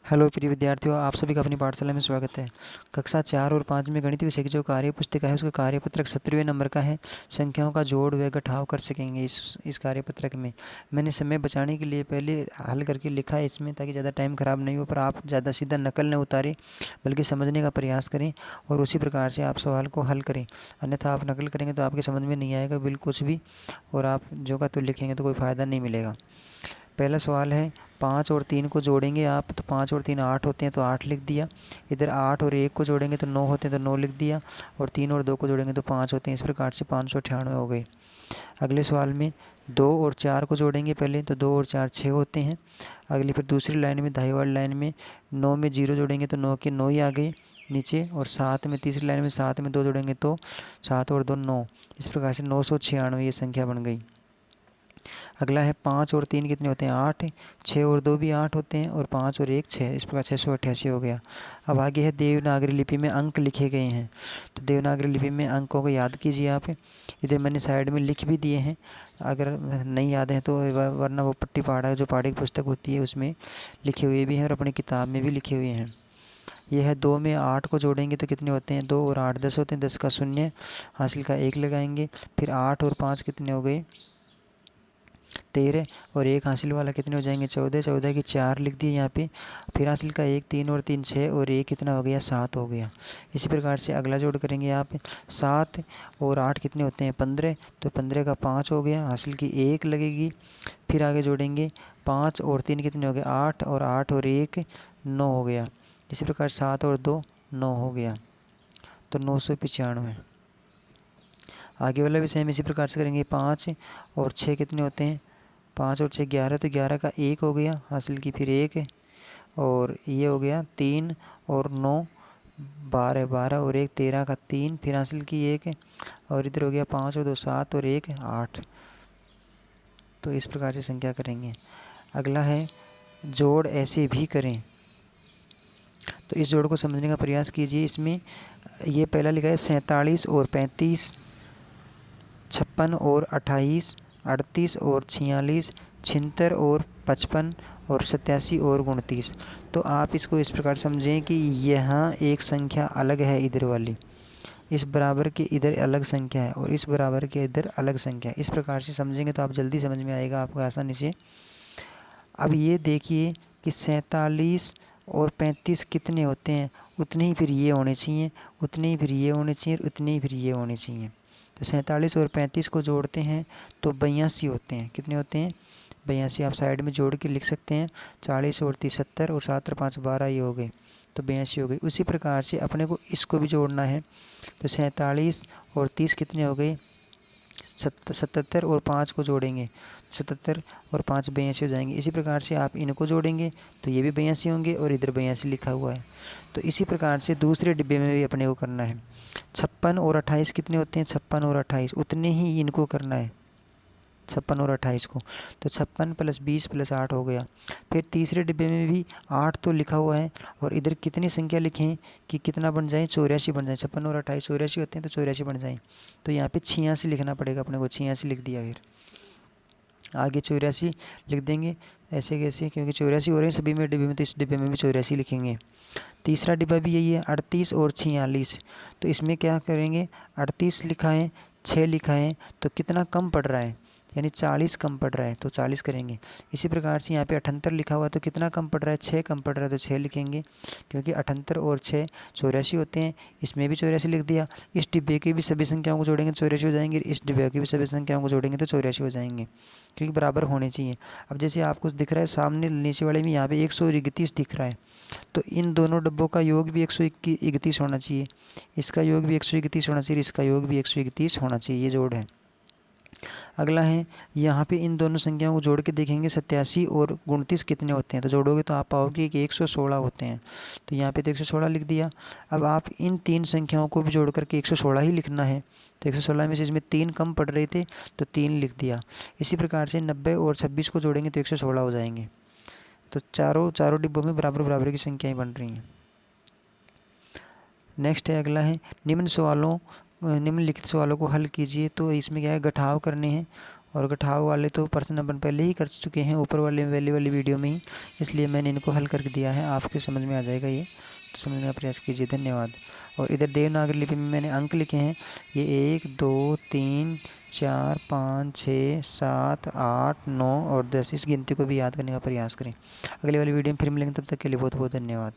Hello प्रिय विद्यार्थियों, आप सभी का अपनी पाठशाला में स्वागत है। कक्षा 4 और 5 में गणित विषय की जो कार्य पुस्तिका है उसका कार्यपत्रक 17वें नंबर का है। संख्याओं का जोड़ व घटाव कर सकेंगे इस कार्यपत्रक में। मैंने समय बचाने के लिए पहले हल करके लिखा है इसमें, ताकि ज़्यादा टाइम ख़राब नहीं हो, पर आप ज़्यादा सीधा नकल न उतारें बल्कि समझने का प्रयास करें और उसी प्रकार से आप सवाल को हल करें। अन्यथा आप नकल करेंगे तो आपके समझ में नहीं आएगा बिल्कुल कुछ भी, और आप जो का तो लिखेंगे तो कोई फ़ायदा नहीं मिलेगा। पहला सवाल है, 5 और 3 को जोड़ेंगे आप, तो 5 और 3 8 होते हैं तो 8 लिख दिया। इधर 8 और 1 को जोड़ेंगे तो 9 होते हैं तो 9 लिख दिया। और 3 और 2 को जोड़ेंगे तो 5 होते हैं। इस प्रकार से 598 हो गए। अगले सवाल में 2 और 4 को जोड़ेंगे पहले, तो 2 और 4 6 होते हैं। अगली फिर दूसरी लाइन में दाई वाली लाइन में 9 में 0 जोड़ेंगे तो 9 के 9 ही आ गए नीचे। और 7 में तीसरी लाइन में 7 में 2 जोड़ेंगे तो 7 और 2 9। इस प्रकार से 996 ये संख्या बन गई। अगला है 5 और 3 कितने होते हैं 8, 6 और 2 भी 8 होते हैं, और 5 और 1 6। इस प्रकार 688 हो गया। अब आगे है देवनागरी लिपि में अंक लिखे गए हैं। तो देवनागरी लिपि में अंकों को याद कीजिए आप। इधर मैंने साइड में लिख भी दिए हैं, अगर नहीं याद है तो वरना वो पट्टी पहाड़ा जो पहाड़ी की पुस्तक होती है उसमें लिखे हुए भी हैं और अपनी किताब में भी लिखे हुए हैं। ये है 2 में 8 को जोड़ेंगे तो कितने होते हैं 2 और 8 10 होते हैं। 10 का 0 हासिल का 1 लगाएंगे। फिर 8 और 5 कितने हो गए 13, और 1 हासिल वाला कितने हो जाएंगे 14। 14 की 4 लिख दिए यहाँ पे। फिर हासिल का 1 3 और 3 6, और 1 कितना हो गया 7 हो गया। इसी प्रकार से अगला जोड़ करेंगे आप। 7 और 8 कितने होते हैं 15, तो 15 का 5 हो गया, हासिल की 1 लगेगी। फिर आगे जोड़ेंगे 5 और 3 कितने हो गए 8, और 8 और 1 9 हो गया। इसी प्रकार 7 और 2 9 हो गया, तो 995। आगे वाला भी सेम इसी प्रकार से करेंगे। 5 और 6 कितने होते हैं 5 और 6 11, तो 11 का 1 हो गया, हासिल की फिर 1, और ये हो गया 3 और 9 12, 12 और 1 13 का 3, फिर हासिल की 1, और इधर हो गया 5 और 2 7 और 1 8। तो इस प्रकार से संख्या करेंगे। अगला है जोड़ ऐसे भी करें। तो इस जोड़ को समझने का प्रयास कीजिए। इसमें ये पहला लिखा है 47 और 35, 56 और 28, 38 और 46, 76 और 55, और 87 और 29। तो आप इसको इस प्रकार समझें कि यहाँ एक संख्या अलग है, इधर वाली इस बराबर के इधर अलग संख्या है, और इस बराबर के इधर अलग संख्या है। इस प्रकार से समझेंगे तो आप जल्दी समझ में आएगा आपको आसानी से। अब ये देखिए कि 47 और 35 कितने होते हैं, उतने ही फिर ये होने चाहिए, उतने ही फिर ये होने चाहिए, उतने ही फिर ये होने चाहिए। तो 47 और 35 को जोड़ते हैं तो 82 होते हैं। कितने होते हैं 82। आप साइड में जोड़ के लिख सकते हैं। 40 और 30 70, और 7 और 5 12, ये हो गए, तो 82 हो गई। उसी प्रकार से अपने को इसको भी जोड़ना है। तो 47 और 30 कितने हो गए 77, और 5 को जोड़ेंगे 77 और 5 82 हो जाएंगे। इसी प्रकार से आप इनको जोड़ेंगे तो ये भी 82 होंगे, और इधर 82 लिखा हुआ है। तो इसी प्रकार से दूसरे डिब्बे में भी अपने को करना है। 56 और 28 कितने होते हैं 56 और 28, उतने ही इनको करना है 56 और 28 को। तो 56 + 20 + 8 हो गया। फिर तीसरे डिब्बे में भी 8 तो लिखा हुआ है, और इधर कितनी संख्या लिखें कि कितना बन जाए 84 बन जाए। 56 और 28 84 होते हैं, तो 84 बन जाए। तो यहाँ पे 86 लिखना पड़ेगा अपने को, 86 लिख दिया। फिर आगे 84 लिख देंगे। ऐसे कैसे, क्योंकि 84 हो रहे हैं सभी में डिब्बे में, तो इस डिब्बे में भी 84 लिखेंगे। तीसरा डिब्बा भी यही है 38 और 46। तो इसमें क्या करेंगे 38 लिखा है 6 लिखा है, तो कितना कम पड़ रहा है, यानी 40 कम पड़ रहा है, तो 40 करेंगे। इसी प्रकार से यहाँ पे 78 लिखा हुआ है, तो कितना कम पड़ रहा है 6 कम पड़ रहा है, तो 6 लिखेंगे। क्योंकि 78 और 6 84 होते हैं, इसमें भी 84 लिख दिया। इस डिब्बे की भी सभी संख्याओं को जोड़ेंगे तो 84 हो जाएंगे, इस डिब्बे की भी सभी संख्याओं को जोड़ेंगे तो 84 हो जाएंगे, क्योंकि बराबर होने चाहिए। अब जैसे आपको दिख रहा है सामने नीचे वाले में यहाँ पे 131 दिख रहा है, तो इन दोनों डब्बों का योग भी 131 होना चाहिए, इसका योग भी 131 होना चाहिए, इसका योग भी 131 होना चाहिए। ये जोड़ है। अगला है यहाँ पे इन दोनों संख्याओं को जोड़ के देखेंगे 87 और 29 कितने होते हैं, तो जोड़ोगे तो आप पाओगे कि 116 होते हैं। तो यहाँ पे तो 116 लिख दिया। अब आप इन तीन संख्याओं को भी जोड़ करके 116 ही लिखना है। तो 116 में से इसमें 3 कम पड़ रहे थे, तो 3 लिख दिया। इसी प्रकार से 90 और 26 को जोड़ेंगे तो 116 हो जाएंगे। तो चारों डिब्बों में बराबर बराबर की संख्याएँ बन रही हैं। नेक्स्ट है, अगला है निम्नलिखित सवालों को हल कीजिए। तो इसमें क्या है घटाव करने हैं, और गठाव वाले तो प्रश्न अपन पहले ही कर चुके हैं ऊपर वाले वाली वीडियो में ही, इसलिए मैंने इनको हल करके दिया है, आपके समझ में आ जाएगा ये, तो समझने का प्रयास कीजिए। धन्यवाद। और इधर देवनागरी लिपि में मैंने अंक लिखे हैं, ये 1 2 3 4 5 6 7 8 9 और 10, इस गिनती को भी याद करने का प्रयास करें। अगली वाली वीडियो में फिर मिलेंगे, तब तक के लिए बहुत बहुत धन्यवाद।